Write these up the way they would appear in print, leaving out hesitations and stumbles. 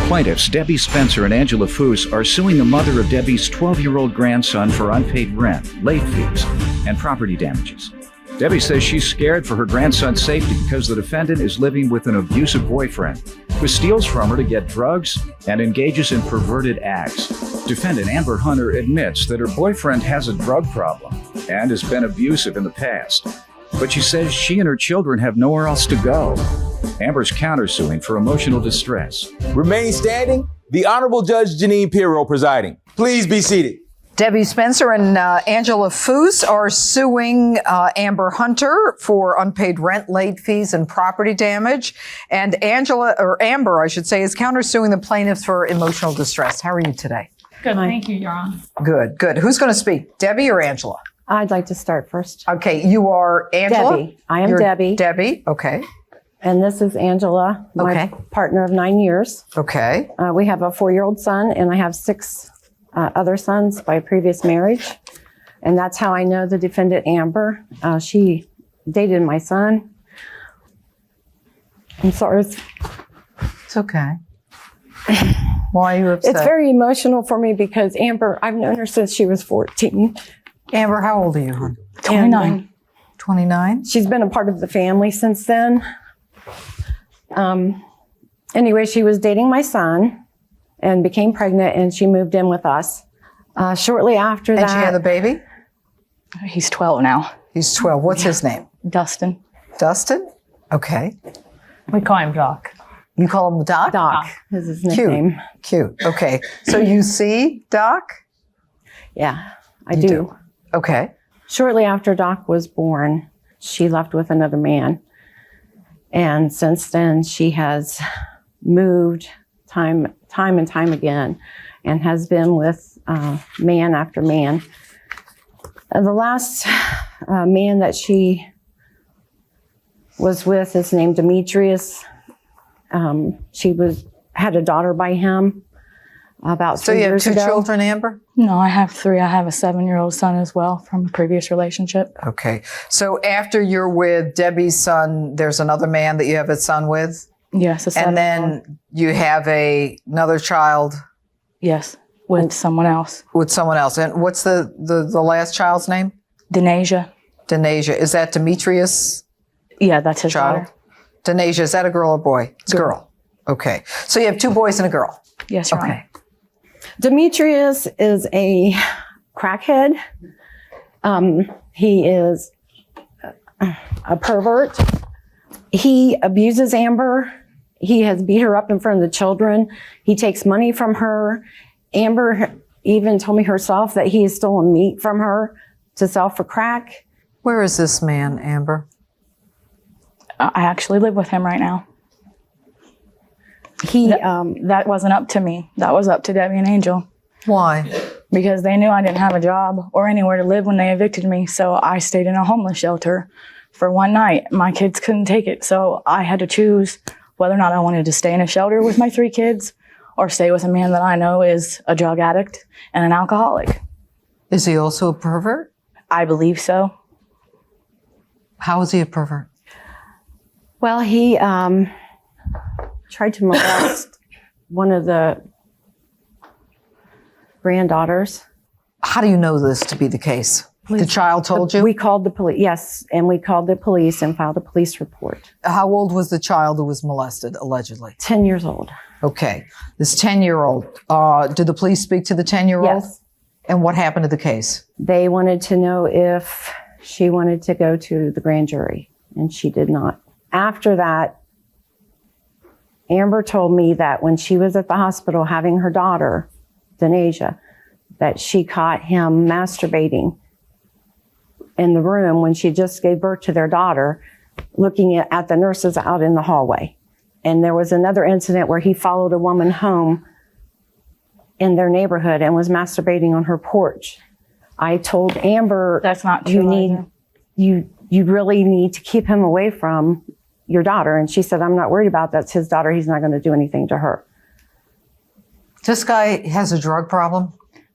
Plaintiffs Debbie Spencer and Angela Foose are suing the mother of Debbie's 12-year-old grandson for unpaid rent, late fees, and property damages. Debbie says she's scared for her grandson's safety because the defendant is living with an abusive boyfriend who steals from her to get drugs and engages in perverted acts. Defendant Amber Hunter admits that her boyfriend has a drug problem and has been abusive in the past, but she says she and her children have nowhere else to go. Amber's countersuing for emotional distress. Remain standing. The Honorable Judge Jeanine Pirro presiding. Please be seated. Debbie Spencer and Angela Foose are suing Amber Hunter for unpaid rent, late fees, and property damage. And Amber, I should say, is countersuing the plaintiffs for emotional distress. How are you today? Good, thank you, Your Honor. Good, good. Who's going to speak, Debbie or Angela? I'd like to start first. Okay, you are Angela? Debbie. I am You're Debbie. Debbie, okay. And this is Angela, my partner of 9 years. Okay. We have a 4-year-old son, and I have 6 other sons by a previous marriage. And that's how I know the defendant, Amber. She dated my son. I'm sorry. It's okay. Why are you upset? It's very emotional for me because Amber, I've known her since she was 14. Amber, how old are you, hon? 29. 29? She's been a part of the family since then. Anyway, she was dating my son and became pregnant, and she moved in with us. Shortly after that... And she had a baby? He's 12 now. He's 12. What's his name? Dustin. Dustin? Okay. We call him Doc. You call him Doc? Doc is his nickname. Cute. Okay. So you see Doc? Yeah, I do. Okay. Shortly after Doc was born, she left with another man. And since then, she has moved time and time again and has been with man after man. The last man that she was with is named Demetrius. She had a daughter by him about 3 years ago. So you have 2 children, Amber? No, I have 3. I have a 7-year-old son as well from a previous relationship. Okay. So after you're with Debbie's son, there's another man that you have a son with? Yes, a 7-year-old. And then you have another child? Yes, with someone else. With someone else. And what's the last child's name? Denasia. Denasia. Is that Demetrius? Yeah, that's his child. daughter. Denasia, is that a girl or boy? It's a girl. Okay. So you have 2 boys and a girl? Yes, Your Honor. Okay. Demetrius is a crackhead. He is a pervert. He abuses Amber. He has beat her up in front of the children. He takes money from her. Amber even told me herself that he has stolen meat from her to sell for crack. Where is this man, Amber? I actually live with him right now. That wasn't up to me. That was up to Debbie and Angel. Why? Because they knew I didn't have a job or anywhere to live when they evicted me. So I stayed in a homeless shelter for one night. My kids couldn't take it. So I had to choose whether or not I wanted to stay in a shelter with my 3 kids or stay with a man that I know is a drug addict and an alcoholic. Is he also a pervert? I believe so. How is he a pervert? Well, he tried to molest one of the granddaughters. How do you know this to be the case? The child told you? We called the police, yes, and we called the police and filed a police report. How old was the child who was molested, allegedly? 10 years old. Okay. This 10-year-old, did the police speak to the 10-year-old? Yes. And what happened to the case? They wanted to know if she wanted to go to the grand jury, and she did not. After that, Amber told me that when she was at the hospital having her daughter, Denasia, that she caught him masturbating in the room when she just gave birth to their daughter, looking at the nurses out in the hallway. And there was another incident where he followed a woman home in their neighborhood and was masturbating on her porch. I told Amber, that's not true. You really need to keep him away from your daughter. And she said, I'm not worried about that. That's his daughter. He's not going to do anything to her. This guy has a drug problem?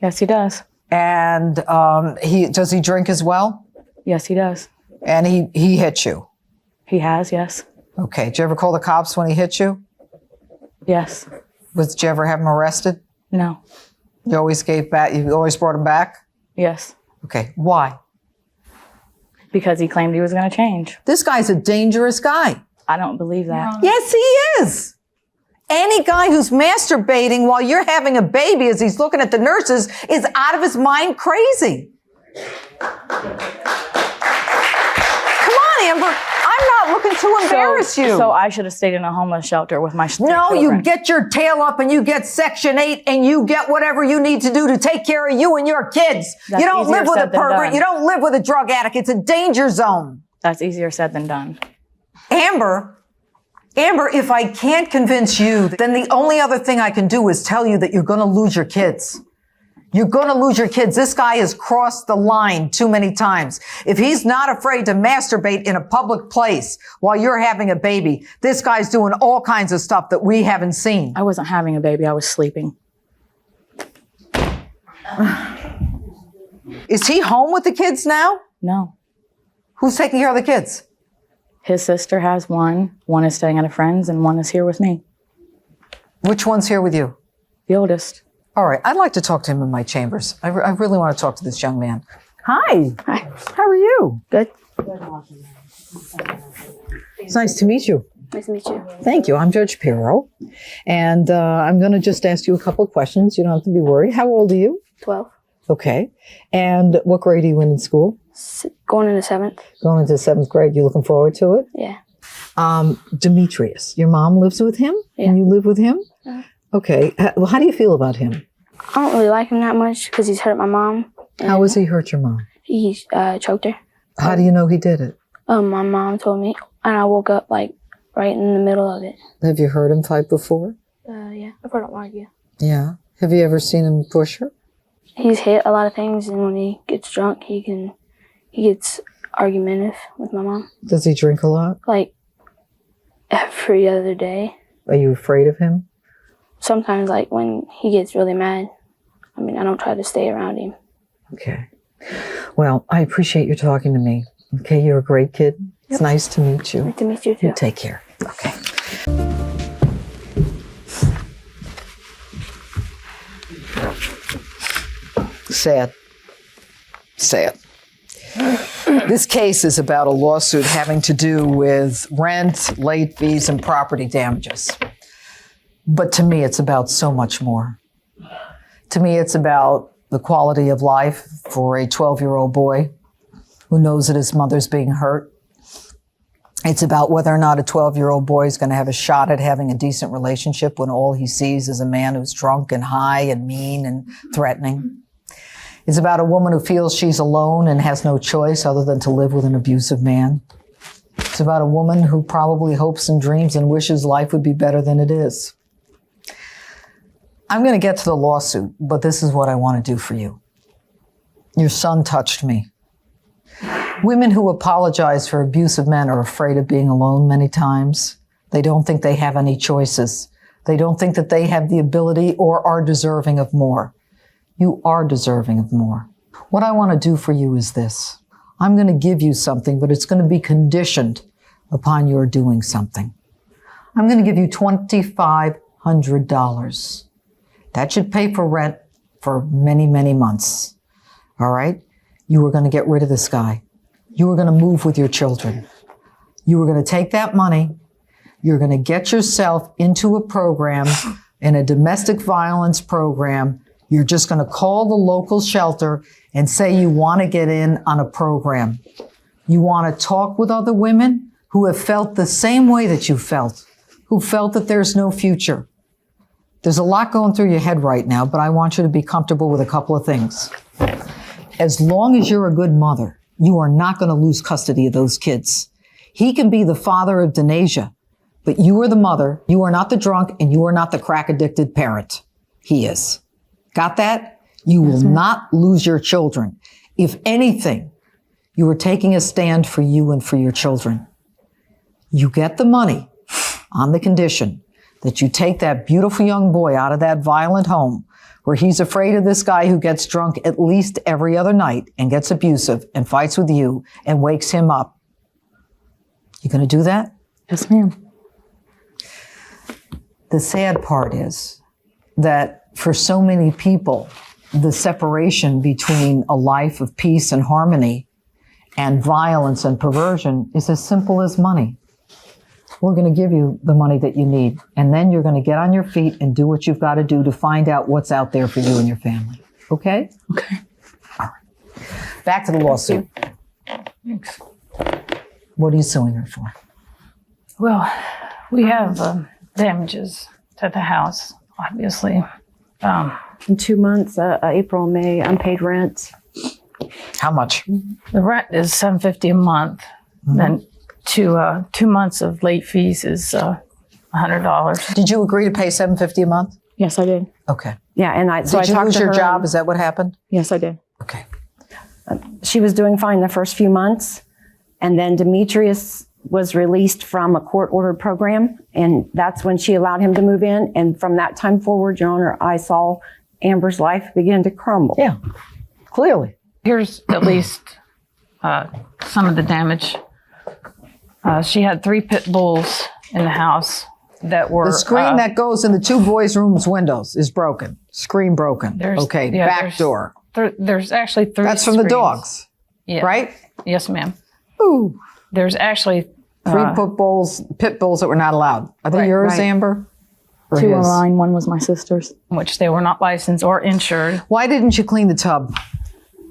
Yes, he does. And does he drink as well? Yes, he does. And he hit you? He has, yes. Okay. Did you ever call the cops when he hit you? Yes. Did you ever have him arrested? No. You always brought him back? Yes. Okay. Why? Because he claimed he was going to change. This guy's a dangerous guy. I don't believe that. Yes, he is. Any guy who's masturbating while you're having a baby as he's looking at the nurses is out of his mind crazy. Come on, Amber. I'm not looking to embarrass you. So I should have stayed in a homeless shelter with my No, children. you get your tail up and you get Section 8 and you get whatever you need to do to take care of you and your kids. That's you don't easier live with a said than pervert. done. You don't live with a drug addict. It's a danger zone. That's easier said than done. Amber, if I can't convince you, then the only other thing I can do is tell you that you're going to lose your kids. You're going to lose your kids. This guy has crossed the line too many times. If he's not afraid to masturbate in a public place while you're having a baby, this guy's doing all kinds of stuff that we haven't seen. I wasn't having a baby. I was sleeping. Is he home with the kids now? No. Who's taking care of the kids? His sister has one. One is staying at a friend's and one is here with me. Which one's here with you? The oldest. All right. I'd like to talk to him in my chambers. I really want to talk to this young man. Hi. Hi. How are you? Good. It's nice to meet you. Nice to meet you. Thank you. I'm Judge Pirro. And I'm going to just ask you a couple of questions. You don't have to be worried. How old are you? 12. Okay. And what grade are you in school? Going into 7th. Going into 7th grade. You looking forward to it? Yeah. Demetrius, your mom lives with him? Yeah. And you live with him? Yeah. Okay. Well, how do you feel about him? I don't really like him that much because he's hurt my mom. How has he hurt your mom? He choked her. How do you know he did it? My mom told me, and I woke up like right in the middle of it. Have you heard him fight before? Yeah, I've heard him argue. Yeah. Have you ever seen him push her? He's hit a lot of things, and when he gets drunk, he gets argumentative with my mom. Does he drink a lot? Like every other day. Are you afraid of him? Sometimes, like when he gets really mad, I don't try to stay around him. Okay. Well, I appreciate you talking to me. Okay, you're a great kid. It's nice to meet you. Nice to meet you too. You take care. Okay. Sad. This case is about a lawsuit having to do with rent, late fees, and property damages. But to me, it's about so much more. To me, it's about the quality of life for a 12-year-old boy who knows that his mother's being hurt. It's about whether or not a 12-year-old boy is going to have a shot at having a decent relationship when all he sees is a man who's drunk and high and mean and threatening. It's about a woman who feels she's alone and has no choice other than to live with an abusive man. It's about a woman who probably hopes and dreams and wishes life would be better than it is. I'm going to get to the lawsuit, but this is what I want to do for you. Your son touched me. Women who apologize for abusive men are afraid of being alone many times. They don't think they have any choices. They don't think that they have the ability or are deserving of more. You are deserving of more. What I want to do for you is this. I'm going to give you something, but it's going to be conditioned upon your doing something. I'm going to give you $2,500. That should pay for rent for many, many months. All right? You are going to get rid of this guy. You are going to move with your children. You are going to take that money. You're going to get yourself into a program, in a domestic violence program. You're just going to call the local shelter and say you want to get in on a program. You want to talk with other women who have felt the same way that you felt, who felt that there's no future. There's a lot going through your head right now, but I want you to be comfortable with a couple of things. As long as you're a good mother, you are not going to lose custody of those kids. He can be the father of Denasia, but you are the mother. You are not the drunk, and you are not the crack-addicted parent. He is. Got that? You will not lose your children. If anything, you are taking a stand for you and for your children. You get the money on the condition that you take that beautiful young boy out of that violent home where he's afraid of this guy who gets drunk at least every other night and gets abusive and fights with you and wakes him up. You going to do that? Yes, ma'am. The sad part is that for so many people, the separation between a life of peace and harmony and violence and perversion is as simple as money. We're going to give you the money that you need, and then you're going to get on your feet and do what you've got to do to find out what's out there for you and your family. Okay? Okay. All right. Back to the lawsuit. Thanks. What are you suing her for? Well, we have damages to the house, obviously. In 2 months, April, May, unpaid rent. How much? The rent is $750 a month. Then 2 months of late fees is $100. Did you agree to pay $750 a month? Yes, I did. Okay. Yeah, and I Did you talked lose to your her. job? Is that what happened? Yes, I did. Okay. She was doing fine the first few months, and then Demetrius was released from a court-ordered program, and that's when she allowed him to move in. And from that time forward, Your Honor, I saw Amber's life begin to crumble. Yeah, clearly. Here's at least some of the damage. She had 3 pit bulls in the house that were... The screen that goes in the 2 boys' rooms windows is broken. Screen broken. Okay, back there's- door. There's actually 3 That's from the screens. dogs, Yeah. right? Yes, ma'am. Ooh. There's actually 3 pit bulls that were not allowed. Are they yours, right. Amber? Or 2 were his? mine, 1 was my sister's. which they were not licensed or insured. Why didn't you clean the tub?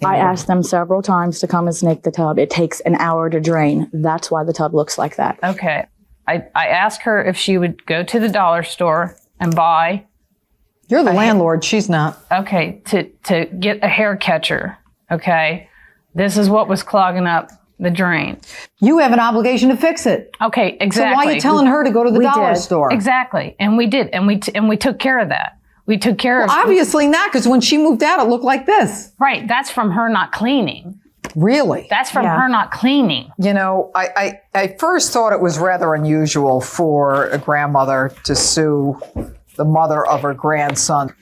I asked them several times to come and snake the tub. It takes an hour to drain. That's why the tub looks like that. Okay. I asked her if she would go to the dollar store and buy, You're the landlord. She's not. okay, to get a hair catcher. Okay. This is what was clogging up the drain. You have an obligation to fix it. Okay, So exactly. why are you telling her to go to the dollar did. store? Exactly. And we did. And we took care of that. We took care of Obviously not, because when she moved out, it looked like this. Right. That's from her not cleaning. Really? That's from Yeah. her not cleaning. You know, I first thought it was rather unusual for a grandmother to sue the mother of her grandson.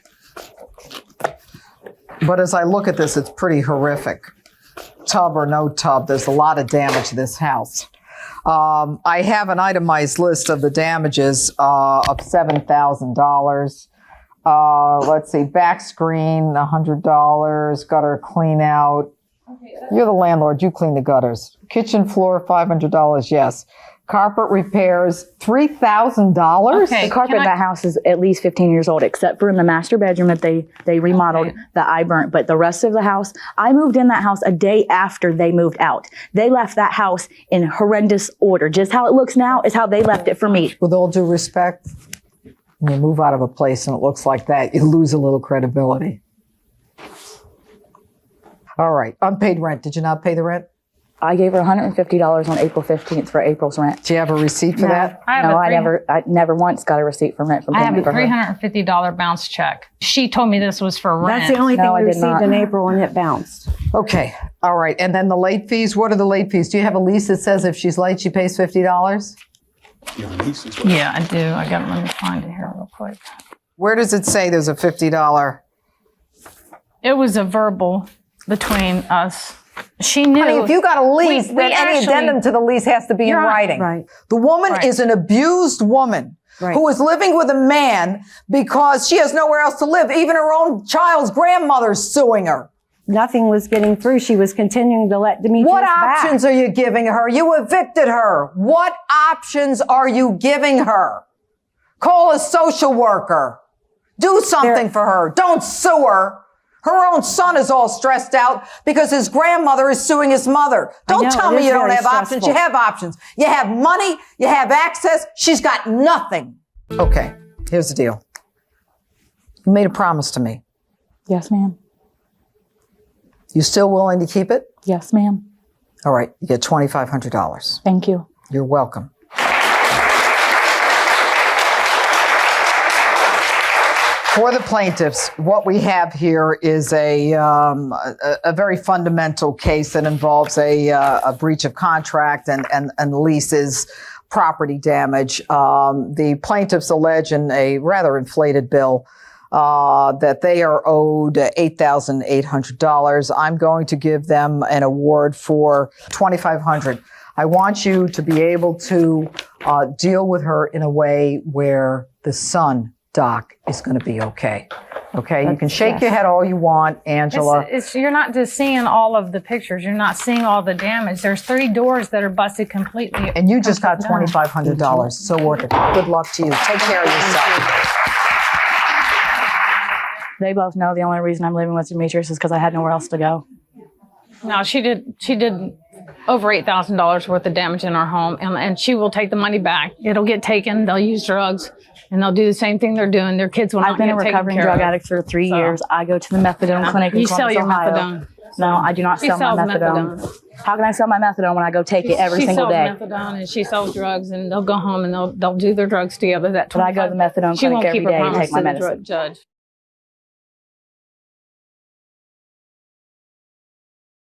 But as I look at this, it's pretty horrific. Tub or no tub, there's a lot of damage to this house. I have an itemized list of the damages of $7,000. Let's see, back screen, $100, gutter clean out. You're the landlord, you clean the gutters. Kitchen floor, $500, yes. Carpet repairs, $3,000? Okay. The carpet Can in that house is at least 15 years old, except for in the master bedroom that they remodeled Okay. that I burnt. But the rest of the house, I moved in that house a day after they moved out. They left that house in horrendous order. Just how it looks now is how they left it for me. With all due respect, when you move out of a place and it looks like that, you lose a little credibility. All right, unpaid rent. Did you not pay the rent? I gave her $150 on April 15th for April's rent. Do you have a receipt for that? I have No, a I never once got a receipt for rent from I have a payment for her. $350 bounce check. She told me this was for rent. That's the only thing No, I we did received not. in April, and it bounced. Okay, all right. And then the late fees, what are the late fees? Do you have a lease that says if she's late, she pays $50? Yeah, I do. Let me find it here real quick. Where does it say there's a $50? It was a verbal between us. She knew. Honey, if you got a lease, We then any actually- addendum to the lease has to be in You're right. writing. Right. The woman Right. is an abused woman Right. who is living with a man because she has nowhere else to live. Even her own child's grandmother's suing her. Nothing was getting through. She was continuing to let Demetrius What back. options are you giving her? You evicted her. What options are you giving her? Call a social worker. Do something for her. Don't sue her. Her own son is all stressed out because his grandmother is suing his mother. Don't know, tell it me is you don't very have options. stressful. You have options. You have money. You have access. She's got nothing. Okay, here's the deal. You made a promise to me. Yes, ma'am. You still willing to keep it? Yes, ma'am. All right, you get $2,500. Thank you. You're welcome. For the plaintiffs, what we have here is a very fundamental case that involves a breach of contract and leases, property damage. The plaintiffs allege in a rather inflated bill that they are owed $8,800. I'm going to give them an award for $2,500. I want you to be able to deal with her in a way where the son Doc is going to be okay. Okay, you can shake your head all you want, Angela. You're not just seeing all of the pictures. You're not seeing all the damage. There's 3 doors that are busted completely. And you just got $2,500. So worth it. Good luck to you. Take care of yourself. They both know the only reason I'm living with Demetrius is because I had nowhere else to go. No, she did over $8,000 worth of damage in our home, and she will take the money back. It'll get taken. They'll use drugs, and they'll do the same thing they're doing. Their kids will not I've been get a taken recovering care drug of. addict for 3 years. I go to the methadone clinic in You sell Columbus, your Ohio. methadone. No, I do not She sell my sells methadone. How can I sell my methadone when I go take it every single day? She sells methadone and she sells drugs, and they'll go home and they'll do their drugs together. But I go to the methadone She clinic won't every keep her day and promise take my to the medicine. judge.